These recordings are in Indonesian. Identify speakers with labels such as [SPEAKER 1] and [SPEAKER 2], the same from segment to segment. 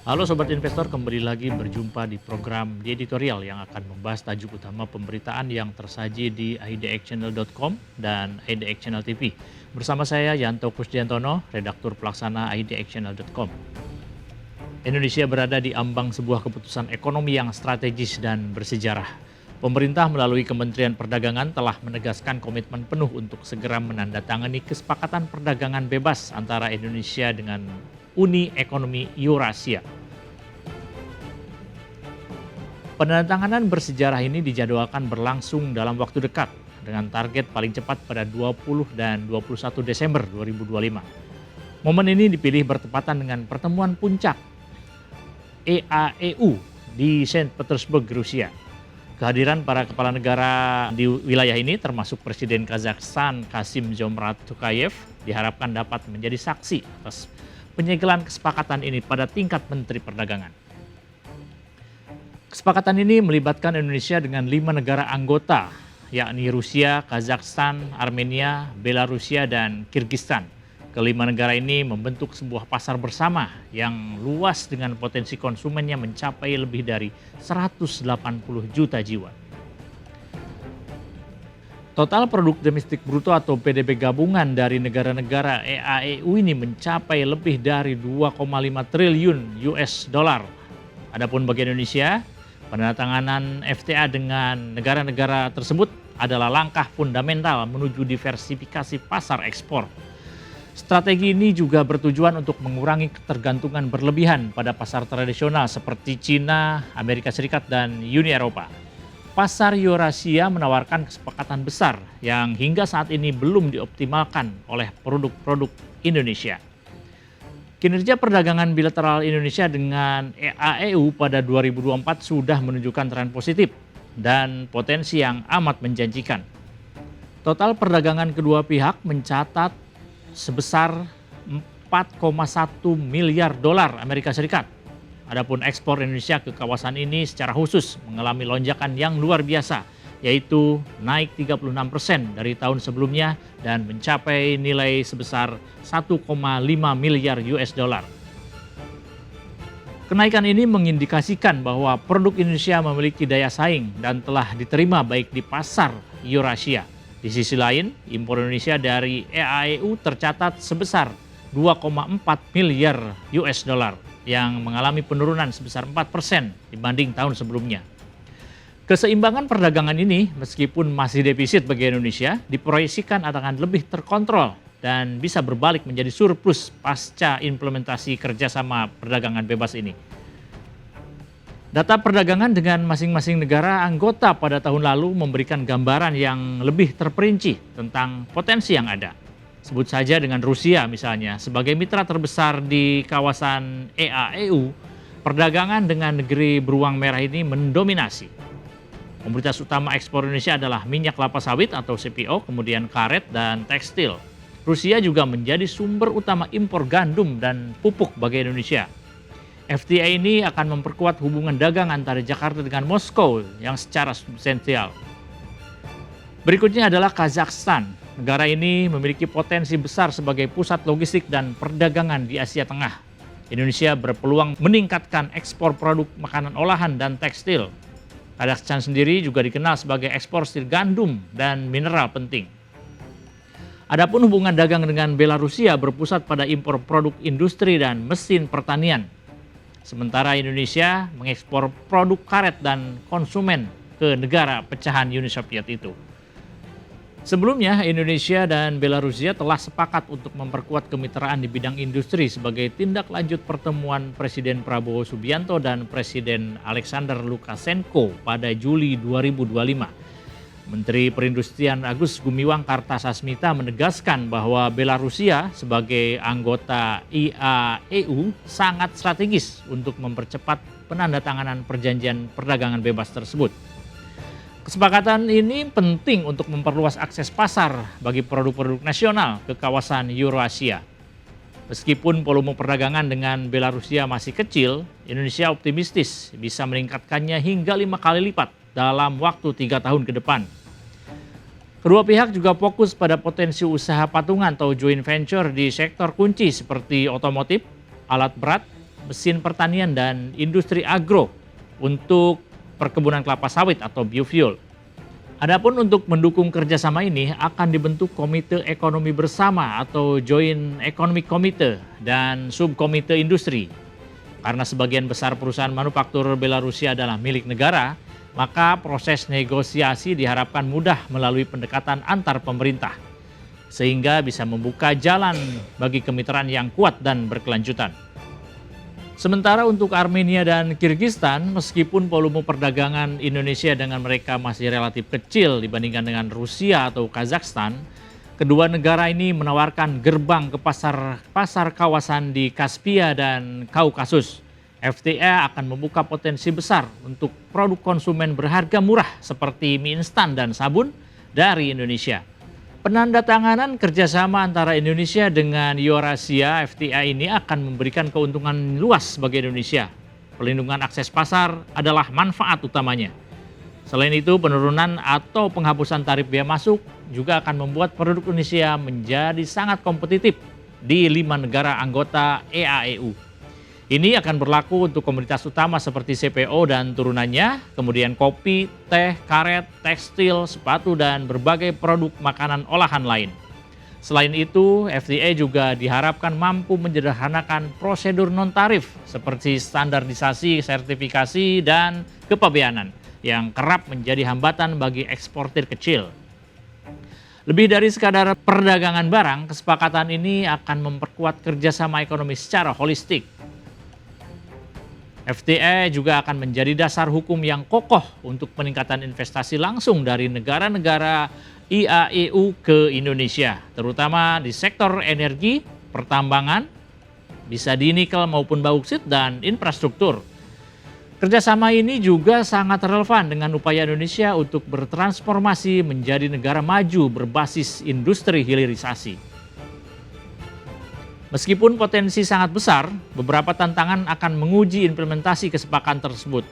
[SPEAKER 1] Halo Sobat Investor, kembali lagi berjumpa di program The Editorial yang akan membahas tajuk utama pemberitaan yang tersaji di idxchannel.com dan idxchannel TV. Bersama saya Yanto Kusdiantono, redaktur pelaksana idxchannel.com. Indonesia berada di ambang sebuah keputusan ekonomi yang strategis dan bersejarah. Pemerintah melalui Kementerian Perdagangan telah menegaskan komitmen penuh untuk segera menandatangani kesepakatan perdagangan bebas antara Indonesia dengan Uni Ekonomi Eurasia. Penandatanganan bersejarah ini dijadwalkan berlangsung dalam waktu dekat dengan target paling cepat pada 20 dan 21 Desember 2025. Momen ini dipilih bertepatan dengan pertemuan puncak EAEU di Saint Petersburg, Rusia. Kehadiran para kepala negara di wilayah ini termasuk Presiden Kazakhstan Kassym-Jomart Tokayev diharapkan dapat menjadi saksi atas penyegelan kesepakatan ini pada tingkat Menteri Perdagangan. Kesepakatan ini melibatkan Indonesia dengan 5 negara anggota, yakni Rusia, Kazakhstan, Armenia, Belarusia, dan Kyrgyzstan. Kelima negara ini membentuk sebuah pasar bersama yang luas dengan potensi konsumennya mencapai lebih dari 180 juta jiwa. Total produk domestik bruto atau PDB gabungan dari negara-negara EAEU ini mencapai lebih dari 2,5 triliun US dollar. Adapun bagi Indonesia, penandatanganan FTA dengan negara-negara tersebut adalah langkah fundamental menuju diversifikasi pasar ekspor. Strategi ini juga bertujuan untuk mengurangi ketergantungan berlebihan pada pasar tradisional seperti Cina, Amerika Serikat, dan Uni Eropa. Pasar Eurasia menawarkan kesepakatan besar yang hingga saat ini belum dioptimalkan oleh produk-produk Indonesia. Kinerja perdagangan bilateral Indonesia dengan EAEU pada 2024 sudah menunjukkan tren positif dan potensi yang amat menjanjikan. Total perdagangan kedua pihak mencatat sebesar 4,1 miliar dolar Amerika Serikat. Adapun ekspor Indonesia ke kawasan ini secara khusus mengalami lonjakan yang luar biasa, yaitu naik 36% dari tahun sebelumnya dan mencapai nilai sebesar 1,5 miliar US dollar. Kenaikan ini mengindikasikan bahwa produk Indonesia memiliki daya saing dan telah diterima baik di pasar Eurasia. Di sisi lain, impor Indonesia dari EAEU tercatat sebesar 2,4 miliar US dollar yang mengalami penurunan sebesar 4% dibanding tahun sebelumnya. Keseimbangan perdagangan ini meskipun masih defisit bagi Indonesia diproyeksikan akan lebih terkontrol dan bisa berbalik menjadi surplus pasca implementasi kerjasama perdagangan bebas ini. Data perdagangan dengan masing-masing negara anggota pada tahun lalu memberikan gambaran yang lebih terperinci tentang potensi yang ada. Sebut saja dengan Rusia misalnya, sebagai mitra terbesar di kawasan EAEU, perdagangan dengan negeri beruang merah ini mendominasi. Komoditas utama ekspor Indonesia adalah minyak kelapa sawit atau CPO, kemudian karet dan tekstil. Rusia juga menjadi sumber utama impor gandum dan pupuk bagi Indonesia. FTA ini akan memperkuat hubungan dagang antara Jakarta dengan Moskow yang secara substansial. Berikutnya adalah Kazakhstan. Negara ini memiliki potensi besar sebagai pusat logistik dan perdagangan di Asia Tengah. Indonesia berpeluang meningkatkan ekspor produk makanan olahan dan tekstil. Kazakhstan sendiri juga dikenal sebagai eksportir gandum dan mineral penting. Adapun hubungan dagang dengan Belarusia berpusat pada impor produk industri dan mesin pertanian. Sementara Indonesia mengekspor produk karet dan konsumen ke negara pecahan Uni Soviet itu. Sebelumnya, Indonesia dan Belarusia telah sepakat untuk memperkuat kemitraan di bidang industri sebagai tindak lanjut pertemuan Presiden Prabowo Subianto dan Presiden Alexander Lukashenko pada Juli 2025. Menteri Perindustrian Agus Gumiwang Kartasasmita menegaskan bahwa Belarusia sebagai anggota EAEU sangat strategis untuk mempercepat penandatanganan perjanjian perdagangan bebas tersebut. Kesepakatan ini penting untuk memperluas akses pasar bagi produk-produk nasional ke kawasan Eurasia. Meskipun volume perdagangan dengan Belarusia masih kecil, Indonesia optimistis bisa meningkatkannya hingga 5 kali lipat dalam waktu 3 tahun ke depan. Kedua pihak juga fokus pada potensi usaha patungan atau joint venture di sektor kunci seperti otomotif, alat berat, mesin pertanian, dan industri agro untuk perkebunan kelapa sawit atau biofuel. Adapun untuk mendukung kerjasama ini akan dibentuk Komite Ekonomi Bersama atau Joint Economic Committee dan Subkomite Industri. Karena sebagian besar perusahaan manufaktur Belarusia adalah milik negara, maka proses negosiasi diharapkan mudah melalui pendekatan antar pemerintah, sehingga bisa membuka jalan bagi kemitraan yang kuat dan berkelanjutan. Sementara untuk Armenia dan Kirgistan, meskipun volume perdagangan Indonesia dengan mereka masih relatif kecil dibandingkan dengan Rusia atau Kazakhstan, kedua negara ini menawarkan gerbang ke pasar kawasan di Kaspia dan Kaukasus. FTA akan membuka potensi besar untuk produk konsumen berharga murah seperti mie instan dan sabun dari Indonesia. Penandatanganan kerjasama antara Indonesia dengan Eurasia FTA ini akan memberikan keuntungan luas bagi Indonesia. Pelindungan akses pasar adalah manfaat utamanya. Selain itu, penurunan atau penghapusan tarif bea masuk juga akan membuat produk Indonesia menjadi sangat kompetitif di 5 negara anggota EAEU. Ini akan berlaku untuk komoditas utama seperti CPO dan turunannya, kemudian kopi, teh, karet, tekstil, sepatu, dan berbagai produk makanan olahan lain. Selain itu, FTA juga diharapkan mampu menyederhanakan prosedur non-tarif seperti standarisasi, sertifikasi, dan kepabeanan yang kerap menjadi hambatan bagi eksportir kecil. Lebih dari sekadar perdagangan barang, kesepakatan ini akan memperkuat kerjasama ekonomi secara holistik. FTA juga akan menjadi dasar hukum yang kokoh untuk peningkatan investasi langsung dari negara-negara IAEU ke Indonesia, terutama di sektor energi, pertambangan, bisa di nikel maupun bauksit, dan infrastruktur. Kerjasama ini juga sangat relevan dengan upaya Indonesia untuk bertransformasi menjadi negara maju berbasis industri hilirisasi. Meskipun potensi sangat besar, beberapa tantangan akan menguji implementasi kesepakatan tersebut.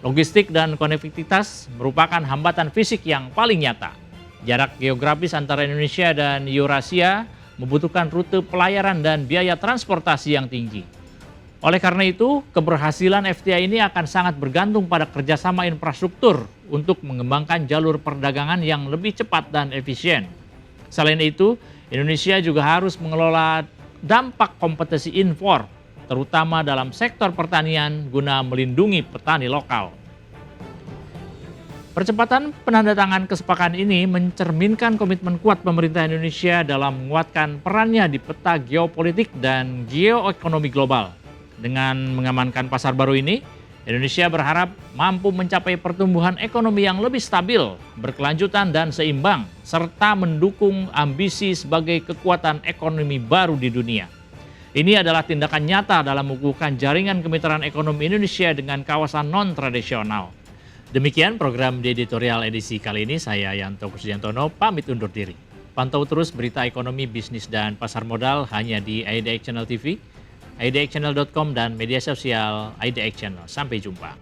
[SPEAKER 1] Logistik dan konektivitas merupakan hambatan fisik yang paling nyata. Jarak geografis antara Indonesia dan Eurasia membutuhkan rute pelayaran dan biaya transportasi yang tinggi. Oleh karena itu, keberhasilan FTA ini akan sangat bergantung pada kerjasama infrastruktur untuk mengembangkan jalur perdagangan yang lebih cepat dan efisien. Selain itu, Indonesia juga harus mengelola dampak kompetisi impor, terutama dalam sektor pertanian guna melindungi petani lokal. Percepatan penandatangan kesepakatan ini mencerminkan komitmen kuat pemerintah Indonesia dalam menguatkan perannya di peta geopolitik dan geoekonomi global. Dengan mengamankan pasar baru ini, Indonesia berharap mampu mencapai pertumbuhan ekonomi yang lebih stabil, berkelanjutan, dan seimbang, serta mendukung ambisi sebagai kekuatan ekonomi baru di dunia. Ini adalah tindakan nyata dalam mengukuhkan jaringan kemitraan ekonomi Indonesia dengan kawasan non-tradisional. Demikian program di editorial edisi kali ini, saya Yanto Kusdiantono pamit undur diri. Pantau terus berita ekonomi, bisnis, dan pasar modal hanya di IDX Channel TV, idxchannel.com, dan media sosial IDX Channel. Sampai jumpa.